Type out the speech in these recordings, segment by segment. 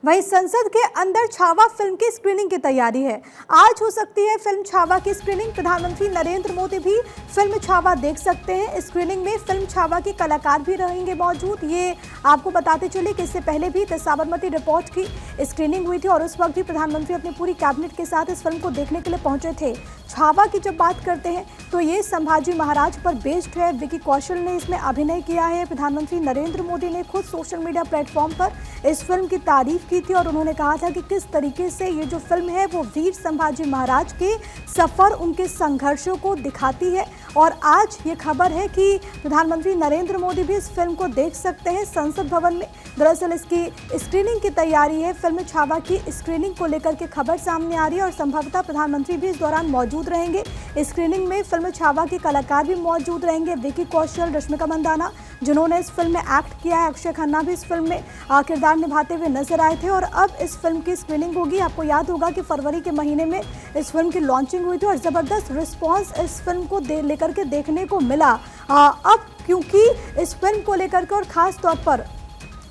वहीं संसद के अंदर छावा फिल्म की स्क्रीनिंग की तैयारी है। आज हो सकती है फिल्म छावा की स्क्रीनिंग। प्रधानमंत्री नरेंद्र मोदी भी फिल्म छावा देख सकते हैं। स्क्रीनिंग में फिल्म छावा के कलाकार भी रहेंगे मौजूद। ये आपको बताते चले कि इससे पहले भी साबरमती रिपोर्ट की स्क्रीनिंग हुई थी और उस वक्त भी प्रधानमंत्री अपनी पूरी कैबिनेट के साथ इस फिल्म को देखने के लिए पहुंचे थे। छावा की जब बात करते हैं तो ये संभाजी महाराज पर बेस्ड है। विकी कौशल ने इसमें अभिनय किया है। प्रधानमंत्री नरेंद्र मोदी ने खुद सोशल मीडिया प्लेटफॉर्म पर इस फिल्म की तारीफ की थी और उन्होंने कहा था कि किस तरीके से ये जो फिल्म है वो वीर संभाजी महाराज के सफर, उनके संघर्षों को दिखाती है। और आज ये खबर है कि प्रधानमंत्री नरेंद्र मोदी भी इस फिल्म को देख सकते हैं संसद भवन में। दरअसल इसकी स्क्रीनिंग की तैयारी है। फिल्म छावा की स्क्रीनिंग को लेकर के खबर सामने आ रही है और संभवतः प्रधानमंत्री भी इस दौरान मौजूद रहेंगे। स्क्रीनिंग में फिल्म छावा के कलाकार भी मौजूद रहेंगे। विकी कौशल, रश्मिका मंदाना जिन्होंने इस फिल्म में एक्ट किया है, अक्षय खन्ना भी इस फिल्म में किरदार निभाते हुए नजर आए थे और अब इस फिल्म की स्क्रीनिंग होगी। आपको याद होगा कि फरवरी के महीने में इस फिल्म की लॉन्चिंग हुई थी और जबरदस्त रिस्पांस इस फिल्म को लेकर के देखने को मिला। अब क्योंकि इस फिल्म को लेकर के और खास तौर पर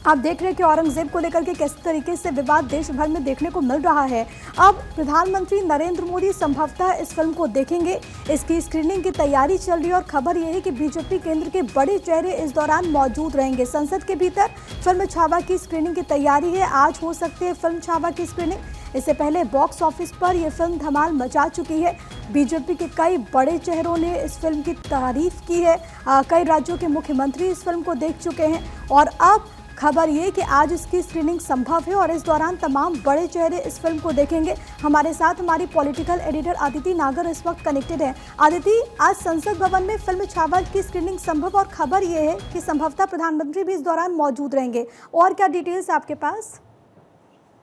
आप देख रहे हैं कि औरंगजेब को लेकर के किस तरीके से विवाद देश भर में देखने को मिल रहा है। अब प्रधानमंत्री नरेंद्र मोदी संभवतः इस फिल्म को देखेंगे। इसकी स्क्रीनिंग की तैयारी चल रही है और खबर यह है कि बीजेपी केंद्र के बड़े चेहरे इस दौरान मौजूद रहेंगे। संसद के भीतर फिल्म छावा की स्क्रीनिंग की तैयारी है। आज हो सकती है फिल्म छावा की स्क्रीनिंग। इससे पहले बॉक्स ऑफिस पर यह फिल्म धमाल मचा चुकी है। बीजेपी के कई बड़े चेहरों ने इस फिल्म की तारीफ की है। कई राज्यों के मुख्यमंत्री इस फिल्म को देख चुके हैं और अब खबर ये कि आज इसकी स्क्रीनिंग संभव है और इस दौरान तमाम बड़े चेहरे इस फिल्म को देखेंगे। हमारे साथ हमारी पॉलिटिकल एडिटर आदिति नागर इस वक्त कनेक्टेड है। आदिति, आज संसद भवन में फिल्म छावा की स्क्रीनिंग संभव और खबर ये है कि संभवतः प्रधानमंत्री भी इस दौरान मौजूद रहेंगे। और क्या डिटेल्स आपके पास?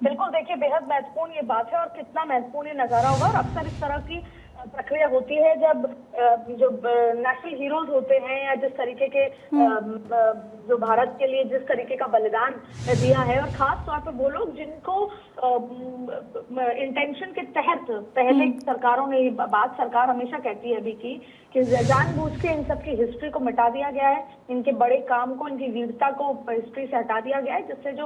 बिल्कुल, देखिए बेहद महत्वपूर्ण ये बात है और कितना महत्वपूर्ण ये नजारा होगा। और अक्सर इस तरह की प्रक्रिया होती है जब जो नेशनल हीरोज होते हैं या जिस तरीके के जो भारत के लिए जिस तरीके का बलिदान दिया है और खास तौर पर वो लोग जिनको इंटेंशन के तहत पहले सरकारों ने सरकार हमेशा कहती है अभी कि जानबूझ के इन सब की हिस्ट्री को मिटा दिया गया है, इनके बड़े काम को, इनकी वीरता को हिस्ट्री से हटा दिया गया है, जिससे जो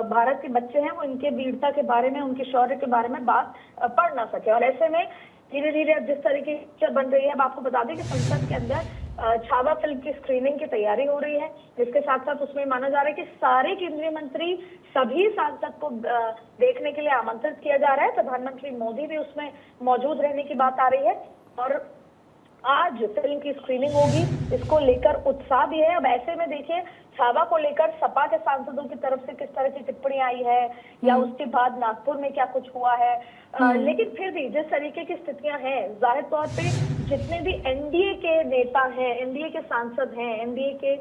भारत के बच्चे हैं वो इनके वीरता के बारे में, उनके शौर्य के बारे में बात पढ़ ना सके। और ऐसे में धीरे धीरे अब जिस तरीके की बन रही है, अब आपको बता दें कि संसद के अंदर छावा फिल्म की स्क्रीनिंग की तैयारी हो रही है। जिसके साथ साथ उसमें माना जा रहा है कि सारे केंद्रीय मंत्री, सभी सांसद को देखने के लिए आमंत्रित किया जा रहा है। प्रधानमंत्री मोदी भी उसमें मौजूद रहने की बात आ रही है और आज फिल्म की स्क्रीनिंग होगी। इसको लेकर उत्साह भी है। अब ऐसे में देखिए छावा को लेकर सपा के सांसदों की तरफ से किस तरह की टिप्पणी आई है या उसके बाद नागपुर में क्या कुछ हुआ है, लेकिन फिर भी जिस तरीके की स्थितियां हैं, जाहिर तौर पे जितने भी एनडीए के नेता हैं, एनडीए के सांसद हैं, एनडीए के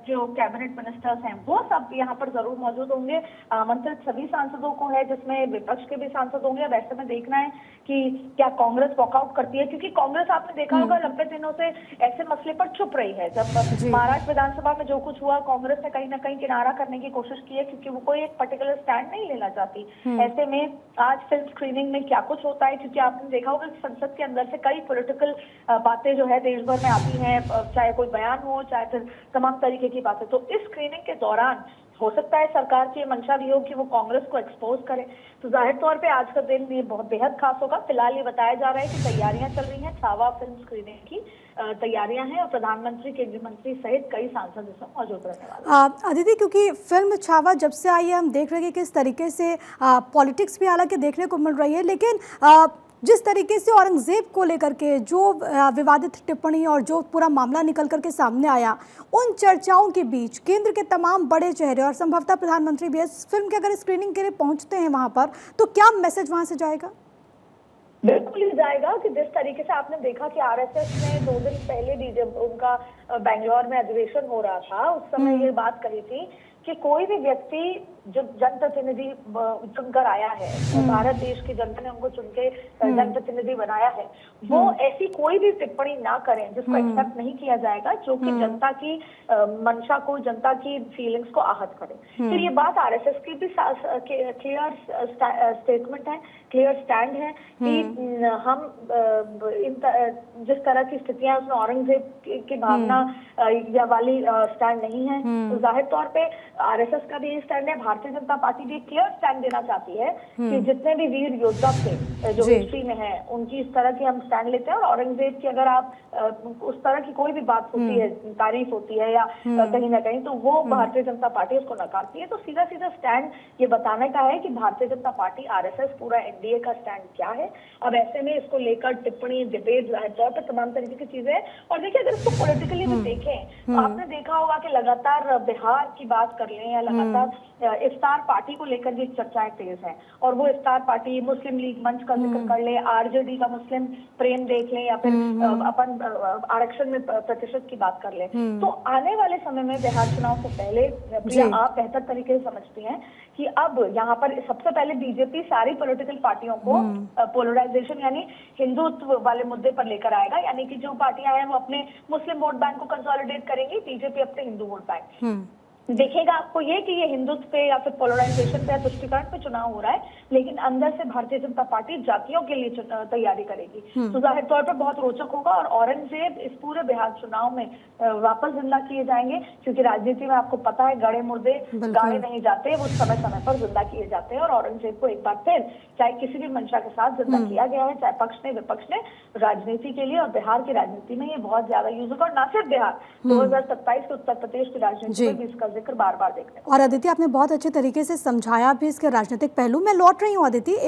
जो कैबिनेट मिनिस्टर्स हैं, वो सब यहाँ पर जरूर मौजूद होंगे। आमंत्रित सभी सांसदों को है, जिसमें विपक्ष के भी सांसद होंगे। अब ऐसे में देखना है कि क्या कांग्रेस वॉकआउट करती है, क्योंकि कांग्रेस आपने देखा होगा लंबे दिनों से ऐसे मसले पर चुप रही है। जब महाराष्ट्र विधानसभा में जो कुछ हुआ, कांग्रेस ने कहीं ना कहीं किनारा करने की कोशिश की है, क्योंकि वो कोई एक पर्टिकुलर स्टैंड नहीं लेना चाहती। ऐसे में आज फिल्म स्क्रीनिंग में क्या कुछ होता है, क्योंकि आपने देखा होगा संसद के अंदर से कई पॉलिटिकल बातें जो है देश भर में आती हैं, चाहे कोई बयान हो, चाहे फिर तमाम तरीके की बातें। तो इस स्क्रीनिंग के दौरान हो सकता है सरकार की मंशा भी हो कि वो कांग्रेस को एक्सपोज करे। तो जाहिर तौर पे आज का दिन ये बहुत बेहद खास होगा। फिलहाल ये बताया जा रहा है कि तैयारियां चल रही हैं, छावा फिल्म स्क्रीनिंग की तैयारियां हैं और प्रधानमंत्री, केंद्रीय मंत्री सहित कई सांसद इसमें मौजूद रहने वाले। अदिति, क्योंकि फिल्म छावा जब से आई है हम देख रहे हैं कि किस तरीके से पॉलिटिक्स भी हालांकि देखने को मिल रही है, लेकिन जिस तरीके से औरंगजेब को लेकर के जो विवादित टिप्पणी और जो पूरा मामला निकल करके सामने आया, उन चर्चाओं के बीच केंद्र के तमाम बड़े चेहरे और संभवतः प्रधानमंत्री भी इस फिल्म के अगर स्क्रीनिंग के लिए पहुंचते हैं वहां पर, तो क्या मैसेज वहां से जाएगा? बिल्कुल ही जाएगा कि जिस तरीके से आपने देखा कि आरएसएस ने 2 दिन पहले भी जब उनका बेंगलोर में अधिवेशन हो रहा था, उस समय ये बात कही थी कि कोई भी व्यक्ति जो जनप्रतिनिधि चुनकर आया है, भारत देश की जनता ने उनको चुनके जनप्रतिनिधि बनाया है, वो ऐसी कोई भी टिप्पणी ना करें जिसको एक्सेप्ट नहीं किया जाएगा, जो कि जनता की मंशा को, जनता की फीलिंग्स को आहत करे। फिर ये बात आरएसएस की भी क्लियर स्टेटमेंट है, क्लियर स्टैंड है कि हम जिस तरह की स्थितियां उसमें औरंगजेब की भावना या वाली स्टैंड नहीं है। तो जाहिर तौर पे आरएसएस का भी ये स्टैंड है, भारतीय जनता पार्टी भी क्लियर स्टैंड देना चाहती है कि जितने भी वीर योद्धा थे जो हिस्ट्री में है, उनकी इस तरह की हम स्टैंड लेते हैं। और औरंगजेब की अगर आप उस तरह की कोई भी बात होती है, तारीफ होती है या कहीं ना कहीं, तो वो भारतीय जनता पार्टी उसको नकारती है। तो सीधा सीधा स्टैंड ये बताने का है कि भारतीय जनता पार्टी, आरएसएस, पूरा एनडीए का स्टैंड क्या है। अब ऐसे में इसको लेकर टिप्पणी, डिबेट, जाहिर तौर पर तमाम तरीके की चीजें हैं। और देखिए, अगर इसको पॉलिटिकली भी देखें तो आपने देखा होगा कि लगातार बिहार की बात कर लें या लगातार इफ्तार पार्टी को लेकर भी चर्चाएं तेज हैं। और वो इफ्तार पार्टी, मुस्लिम लीग मंच का जिक्र कर ले, आरजेडी का मुस्लिम प्रेम देख लें, या फिर अपन आरक्षण में प्रतिशत की बात कर ले। तो आने वाले समय में बिहार चुनाव से पहले, प्रिया आप बेहतर तरीके से समझती हैं कि अब यहाँ पर सबसे पहले बीजेपी सारी पॉलिटिकल पार्टियों को पोलराइजेशन यानी हिंदुत्व वाले मुद्दे पर लेकर आएगा। यानी कि जो पार्टियां हैं वो अपने मुस्लिम वोट बैंक को कंसोलिडेट करेंगी, बीजेपी अपने हिंदू वोट बैंक। देखेगा आपको ये कि ये हिंदुत्व पे या फिर पोलराइजेशन पे या तुष्टिकरण पे चुनाव हो रहा है, लेकिन अंदर से भारतीय जनता पार्टी जातियों के लिए तैयारी करेगी। तो जाहिर तौर पर बहुत रोचक होगा। और औरंगजेब इस पूरे बिहार चुनाव में वापस जिंदा किए जाएंगे, क्योंकि राजनीति में आपको पता है गड़े मुर्दे गाड़े नहीं जाते, वो समय समय पर जिंदा किए जाते हैं। और औरंगजेब को एक बार फिर चाहे किसी भी मंशा के साथ जिंदा किया गया है, चाहे पक्ष ने विपक्ष ने, राजनीति के लिए और बिहार की राजनीति में ये बहुत ज्यादा यूज होगा। और न सिर्फ बिहार, 2027 के उत्तर प्रदेश की राजनीति में भी इसका जिक्र बार बार देखने को। और अदिति, आपने बहुत अच्छे तरीके से समझाया भी इसके राजनीतिक पहलू। मैं लौट रही हूँ अदिति।